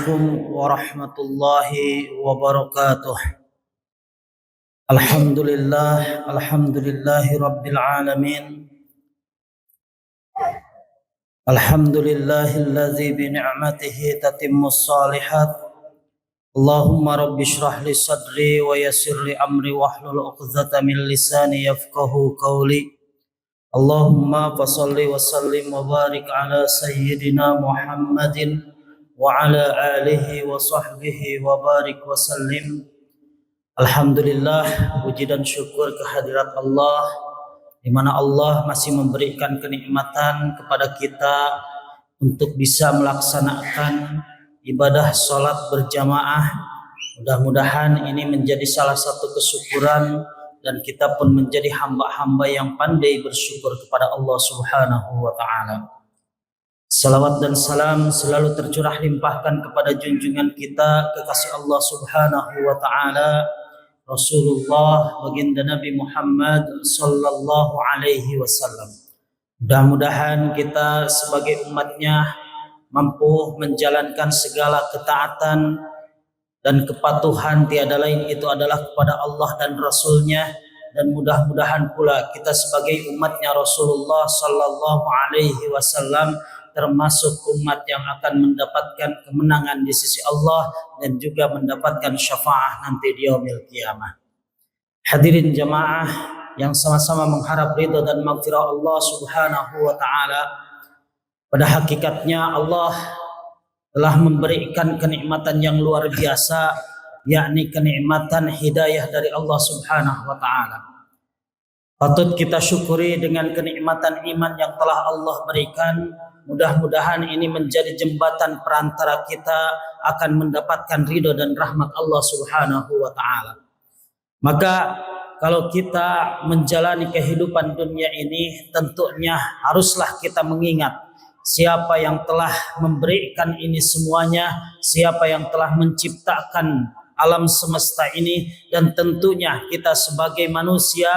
Assalamualaikum warahmatullahi wabarakatuh. Alhamdulillahi rabbil alamin. Alhamdulillahillazi bi ni'matihi tatimmus shalihat. Allahumma rabbi shrah li sadri wa yassir li amri wahlul 'uqdatam min lisani yafqahu qawli. Allahumma fashalli wa sallim wa barik ala sayyidina Muhammadin wa ala alihi wa sahbihi wa barik wa sallim. Alhamdulillah, puji dan syukur kehadirat Allah, di mana Allah masih memberikan kenikmatan kepada kita untuk bisa melaksanakan ibadah sholat berjamaah. Mudah-mudahan ini menjadi salah satu kesyukuran dan kita pun menjadi hamba-hamba yang pandai bersyukur kepada Allah Subhanahu wa ta'ala. Salawat dan salam selalu tercurah limpahkan kepada junjungan kita, kekasih Allah Subhanahu wa ta'ala, Rasulullah baginda Nabi Muhammad sallallahu alaihi wasallam. Mudah-mudahan kita sebagai umatnya mampu menjalankan segala ketaatan dan kepatuhan tiada lain itu adalah kepada Allah dan Rasulnya, dan mudah-mudahan pula kita sebagai umatnya Rasulullah sallallahu alaihi wasallam termasuk umat yang akan mendapatkan kemenangan di sisi Allah dan juga mendapatkan syafaat nanti di yaumil qiyamah. Hadirin jamaah yang sama-sama mengharap ridha dan maghfirah Allah Subhanahu wa taala. Pada hakikatnya Allah telah memberikan kenikmatan yang luar biasa, yakni kenikmatan hidayah dari Allah Subhanahu wa ta'ala. Patut kita syukuri dengan kenikmatan iman yang telah Allah berikan. Mudah-mudahan ini menjadi jembatan perantara kita akan mendapatkan ridho dan rahmat Allah Subhanahu wa ta'ala. Maka kalau kita menjalani kehidupan dunia ini, tentunya haruslah kita mengingat siapa yang telah memberikan ini semuanya, siapa yang telah menciptakan alam semesta ini, dan tentunya kita sebagai manusia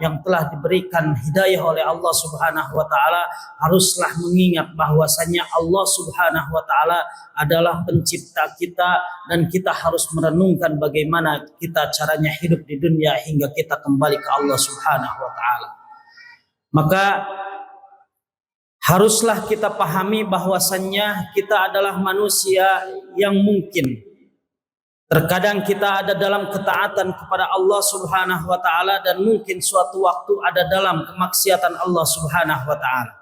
yang telah diberikan hidayah oleh Allah Subhanahu wa taala haruslah mengingat bahwasanya Allah Subhanahu wa taala adalah pencipta kita, dan kita harus merenungkan bagaimana kita caranya hidup di dunia hingga kita kembali ke Allah Subhanahu wa taala. Maka haruslah kita pahami bahwasannya kita adalah manusia yang mungkin terkadang kita ada dalam ketaatan kepada Allah Subhanahu wa taala, dan mungkin suatu waktu ada dalam kemaksiatan Allah Subhanahu wa taala.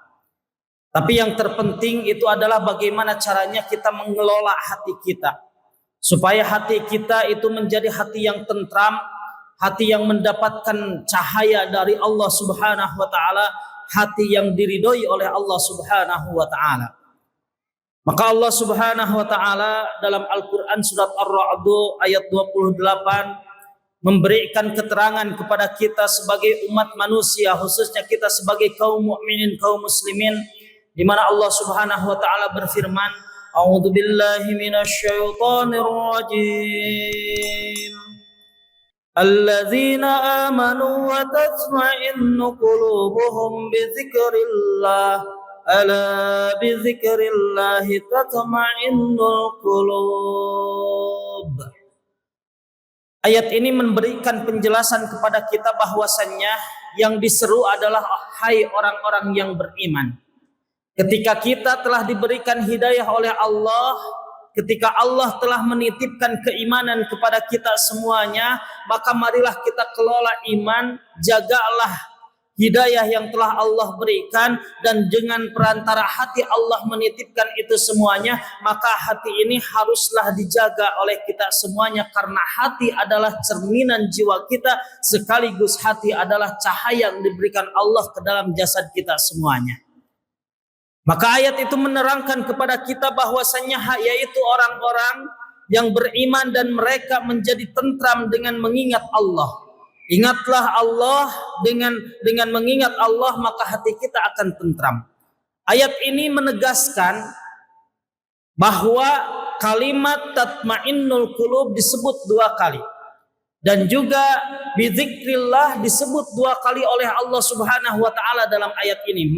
Tapi yang terpenting itu adalah bagaimana caranya kita mengelola hati kita supaya hati kita itu menjadi hati yang tentram, hati yang mendapatkan cahaya dari Allah Subhanahu wa taala, hati yang diridhoi oleh Allah Subhanahu wa ta'ala. Maka Allah Subhanahu wa ta'ala dalam Al-Quran surat Ar-Ra'd ayat 28 memberikan keterangan kepada kita sebagai umat manusia, khususnya kita sebagai kaum mukminin, kaum muslimin, di mana Allah Subhanahu wa ta'ala berfirman, A'udzu billahi minasyaitonir rajim. Alladzina amanu wa tatma'innu qulubuhum bizikrillah, ala bizikrillah tatma'innul qulub. Ayat ini memberikan penjelasan kepada kita bahwasannya yang diseru adalah hai orang-orang yang beriman. Ketika kita telah diberikan hidayah oleh Allah, ketika Allah telah menitipkan keimanan kepada kita semuanya, maka marilah kita kelola iman, jagalah hidayah yang telah Allah berikan, dan dengan perantara hati Allah menitipkan itu semuanya, maka hati ini haruslah dijaga oleh kita semuanya, karena hati adalah cerminan jiwa kita, sekaligus hati adalah cahaya yang diberikan Allah ke dalam jasad kita semuanya. Maka ayat itu menerangkan kepada kita bahwasannya yaitu orang-orang yang beriman dan mereka menjadi tentram dengan mengingat Allah. Ingatlah Allah, dengan mengingat Allah maka hati kita akan tentram. Ayat ini menegaskan bahwa kalimat tatma'innul qulub disebut 2 kali. Dan juga bizikrillah disebut 2 kali oleh Allah Subhanahu wa taala dalam ayat ini,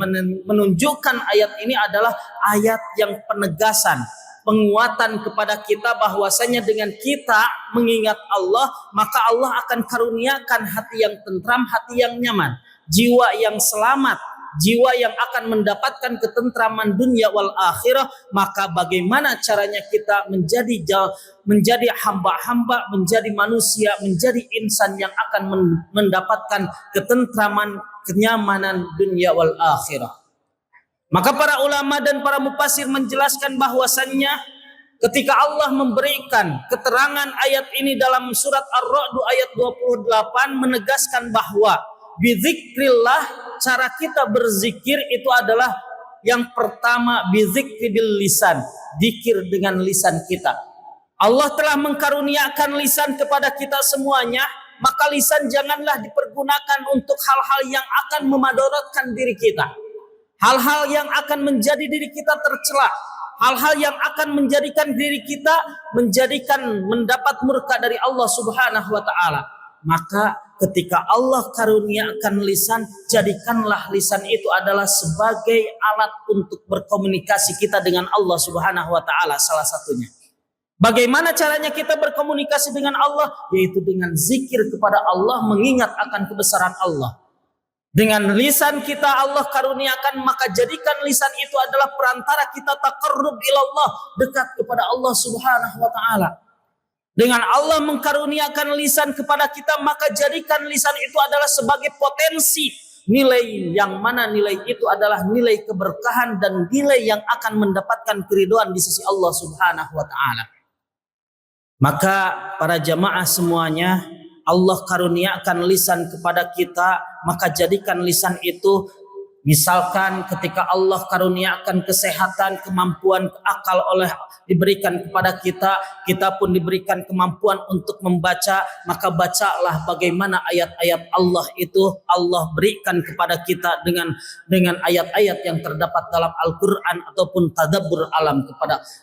menunjukkan ayat ini adalah ayat yang penegasan, penguatan kepada kita bahwasanya dengan kita mengingat Allah, maka Allah akan karuniakan hati yang tentram, hati yang nyaman, jiwa yang selamat, jiwa yang akan mendapatkan ketentraman dunia wal akhirah. Maka bagaimana caranya kita menjadi hamba-hamba, menjadi manusia, menjadi insan yang akan mendapatkan ketentraman, kenyamanan dunia wal akhirah. Maka para ulama dan para mufassir menjelaskan bahwasannya ketika Allah memberikan keterangan ayat ini dalam surat Ar-Ra'd ayat 28 menegaskan bahwa bizikrillah, cara kita berzikir itu adalah yang pertama bizikri bil lisan, zikir dengan lisan kita. Allah telah mengkaruniakan lisan kepada kita semuanya, maka lisan janganlah dipergunakan untuk hal-hal yang akan memadaratkan diri kita, hal-hal yang akan menjadi diri kita tercela, hal-hal yang akan menjadikan diri kita mendapat murka dari Allah Subhanahu wa taala. Maka ketika Allah karuniakan lisan, jadikanlah lisan itu adalah sebagai alat untuk berkomunikasi kita dengan Allah Subhanahu wa taala salah satunya. Bagaimana caranya kita berkomunikasi dengan Allah? Yaitu dengan zikir kepada Allah, mengingat akan kebesaran Allah. Dengan lisan kita Allah karuniakan, maka jadikan lisan itu adalah perantara kita taqarrub ilallah, dekat kepada Allah Subhanahu wa taala. Dengan Allah mengkaruniakan lisan kepada kita, maka jadikan lisan itu adalah sebagai potensi nilai, yang mana nilai itu adalah nilai keberkahan dan nilai yang akan mendapatkan keridhaan di sisi Allah Subhanahu wa taala. Maka para jamaah semuanya, Allah karuniakan lisan kepada kita, maka jadikan lisan itu, misalkan ketika Allah karuniakan kesehatan, kemampuan akal diberikan kepada kita, kita pun diberikan kemampuan untuk membaca, maka bacalah bagaimana ayat-ayat Allah itu Allah berikan kepada kita dengan ayat-ayat yang terdapat dalam Al-Qur'an ataupun tadabbur alam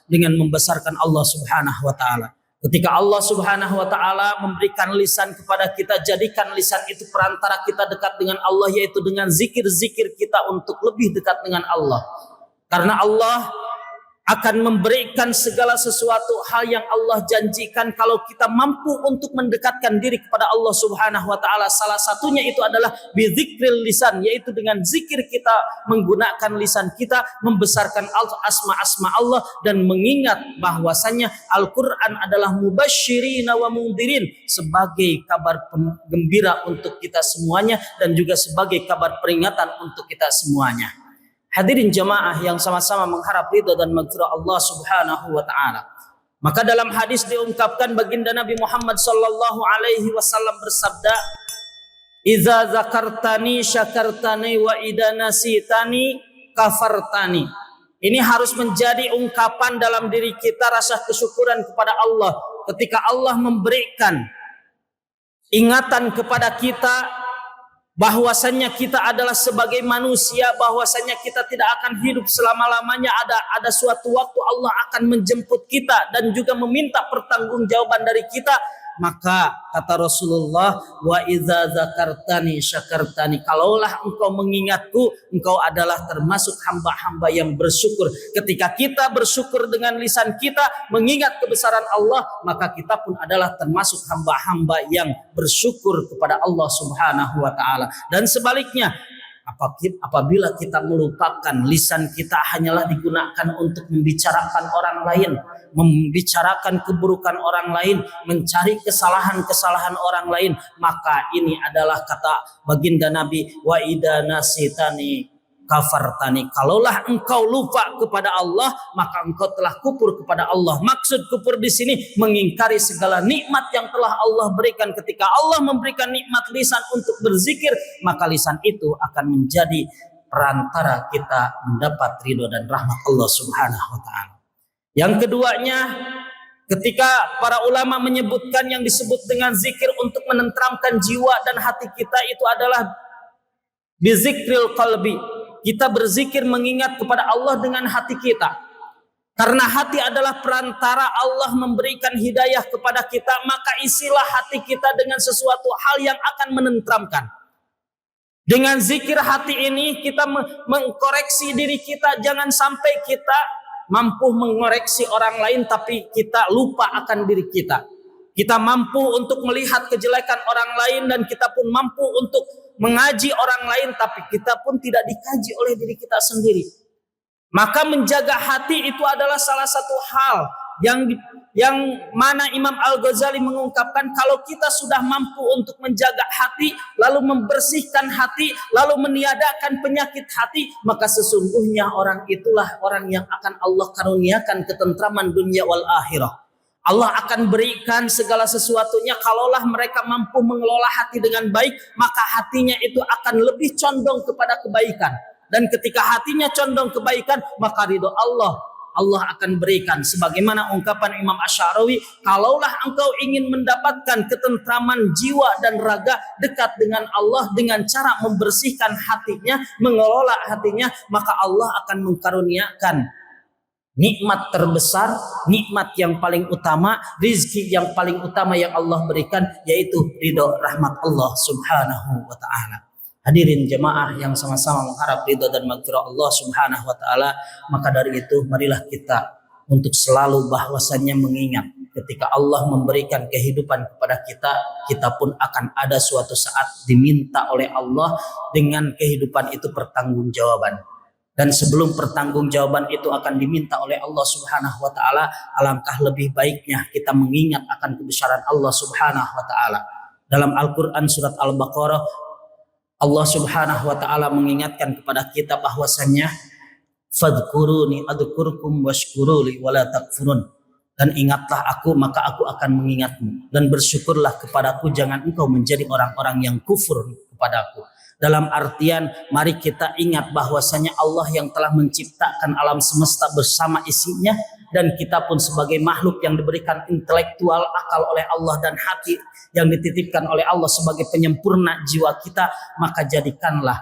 dengan membesarkan Allah Subhanahu wa taala. Ketika Allah Subhanahu wa taala memberikan lisan kepada kita, jadikan lisan itu perantara kita dekat dengan Allah, yaitu dengan zikir-zikir kita untuk lebih dekat dengan Allah. Karena Allah akan memberikan segala sesuatu hal yang Allah janjikan kalau kita mampu untuk mendekatkan diri kepada Allah Subhanahu wa taala. Salah satunya itu adalah bizikril lisan, yaitu dengan zikir kita menggunakan lisan kita membesarkan asma-asma Allah dan mengingat bahwasannya Al-Qur'an adalah mubasysyirina wa mundzirin, sebagai kabar gembira untuk kita semuanya dan juga sebagai kabar peringatan untuk kita semuanya. Hadirin jamaah yang sama-sama mengharap ridha dan maghfirah Allah Subhanahu wa taala. Maka dalam hadis diungkapkan baginda Nabi Muhammad sallallahu alaihi wasallam bersabda, "Idza zakartani syakartani wa idza nasitani kafartani." Ini harus menjadi ungkapan dalam diri kita, rasa kesyukuran kepada Allah ketika Allah memberikan ingatan kepada kita bahwasannya kita adalah sebagai manusia, bahwasannya kita tidak akan hidup selama-lamanya. Ada suatu waktu Allah akan menjemput kita dan juga meminta pertanggungjawaban dari kita. Maka kata Rasulullah, wa idza zakartani syakartani, kalaulah engkau mengingatku, engkau adalah termasuk hamba-hamba yang bersyukur. Ketika kita bersyukur dengan lisan kita mengingat kebesaran Allah, maka kita pun adalah termasuk hamba-hamba yang bersyukur kepada Allah Subhanahu wa taala. Dan sebaliknya, apabila kita melupakan lisan kita hanyalah digunakan untuk membicarakan orang lain, membicarakan keburukan orang lain, mencari kesalahan-kesalahan orang lain, maka ini adalah kata baginda Nabi, wa idza nasitani kafartani, kalaulah engkau lupa kepada Allah maka engkau telah kufur kepada Allah. Maksud kufur di sini mengingkari segala nikmat yang telah Allah berikan. Ketika Allah memberikan nikmat lisan untuk berzikir, maka lisan itu akan menjadi perantara kita mendapat ridho dan rahmat Allah Subhanahu wa taala. Yang keduanya, ketika para ulama menyebutkan yang disebut dengan zikir untuk menenteramkan jiwa dan hati kita, itu adalah bizikril qalbi. Kita berzikir mengingat kepada Allah dengan hati kita. Karena hati adalah perantara Allah memberikan hidayah kepada kita, maka isilah hati kita dengan sesuatu hal yang akan menenteramkan. Dengan zikir hati ini kita mengkoreksi diri kita, jangan sampai kita mampu mengoreksi orang lain tapi kita lupa akan diri kita. Kita mampu untuk melihat kejelekan orang lain dan kita pun mampu untuk mengaji orang lain tapi kita pun tidak dikaji oleh diri kita sendiri. Maka menjaga hati itu adalah salah satu hal yang mana Imam Al-Ghazali mengungkapkan kalau kita sudah mampu untuk menjaga hati, lalu membersihkan hati, lalu meniadakan penyakit hati, maka sesungguhnya orang itulah orang yang akan Allah karuniakan ketentraman dunia wal akhirah. Allah akan berikan segala sesuatunya kalaulah mereka mampu mengelola hati dengan baik, maka hatinya itu akan lebih condong kepada kebaikan. Dan ketika hatinya condong kebaikan, maka ridho Allah akan berikan. Sebagaimana ungkapan Imam Asy'arawi, kalaulah engkau ingin mendapatkan ketentraman jiwa dan raga dekat dengan Allah dengan cara membersihkan hatinya, mengelola hatinya, maka Allah akan mengkaruniakan nikmat terbesar, nikmat yang paling utama, rizki yang paling utama yang Allah berikan, yaitu ridho rahmat Allah subhanahu wa ta'ala. Hadirin jemaah yang sama-sama mengharap ridho dan maghfirah Allah subhanahu wa ta'ala, maka dari itu marilah kita untuk selalu bahwasannya mengingat ketika Allah memberikan kehidupan kepada kita, kita pun akan ada suatu saat diminta oleh Allah dengan kehidupan itu pertanggungjawaban. Dan sebelum pertanggungjawaban itu akan diminta oleh Allah subhanahu wa ta'ala, alangkah lebih baiknya kita mengingat akan kebesaran Allah subhanahu wa ta'ala. Dalam Al-Quran surat Al-Baqarah, Allah subhanahu wa ta'ala mengingatkan kepada kita bahwasannya fadhkuruni adhkurkum washkuruli wala takfurun. Dan ingatlah aku maka aku akan mengingatmu, dan bersyukurlah kepadaku, jangan engkau menjadi orang-orang yang kufur kepadaku. Dalam artian mari kita ingat bahwasanya Allah yang telah menciptakan alam semesta bersama isinya, dan kita pun sebagai makhluk yang diberikan intelektual akal oleh Allah dan hati yang dititipkan oleh Allah sebagai penyempurna jiwa kita, maka jadikanlah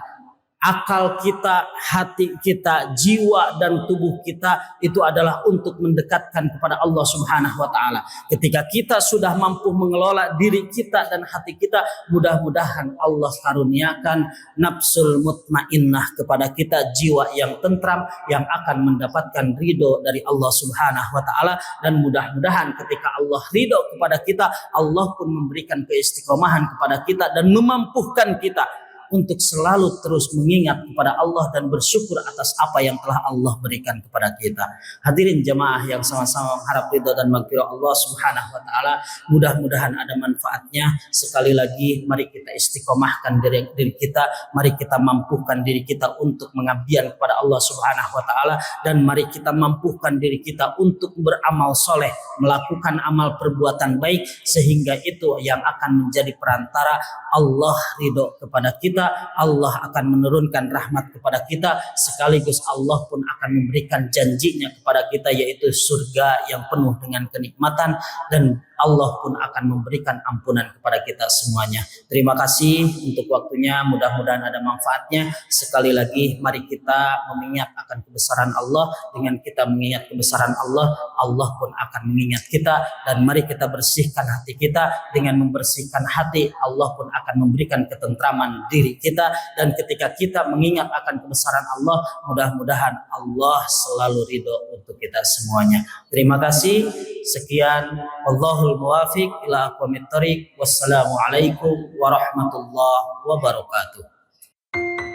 akal kita, hati kita, jiwa dan tubuh kita itu adalah untuk mendekatkan kepada Allah subhanahu wa ta'ala. Ketika kita sudah mampu mengelola diri kita dan hati kita, mudah-mudahan Allah karuniakan nafsul mutmainnah kepada kita, jiwa yang tentram yang akan mendapatkan ridho dari Allah subhanahu wa ta'ala. Dan mudah-mudahan ketika Allah ridho kepada kita, Allah pun memberikan keistiqomahan kepada kita dan memampukan kita untuk selalu terus mengingat kepada Allah dan bersyukur atas apa yang telah Allah berikan kepada kita. Hadirin jemaah yang sama-sama mengharap ridha dan maghfirah Allah subhanahu wa ta'ala, mudah-mudahan ada manfaatnya. Sekali lagi mari kita istiqomahkan diri kita, mari kita mampukan diri kita untuk mengabdian kepada Allah subhanahu wa ta'ala, dan mari kita mampukan diri kita untuk beramal soleh, melakukan amal perbuatan baik, sehingga itu yang akan menjadi perantara Allah ridho kepada kita, Allah akan menurunkan rahmat kepada kita, sekaligus Allah pun akan memberikan janjinya kepada kita, yaitu surga yang penuh dengan kenikmatan, dan Allah pun akan memberikan ampunan kepada kita semuanya. Terima kasih untuk waktunya, mudah-mudahan ada manfaatnya. Sekali lagi mari kita mengingat akan kebesaran Allah. Dengan kita mengingat kebesaran Allah, Allah pun akan mengingat kita, dan mari kita bersihkan hati kita. Dengan membersihkan hati, Allah pun akan memberikan ketentraman diri kita, dan ketika kita mengingat akan kebesaran Allah, mudah-mudahan Allah selalu ridho untuk kita semuanya. Terima kasih. Sekian, wallahul muwafiq ila aqwamit thoriq. Wassalamualaikum warahmatullahi wabarakatuh.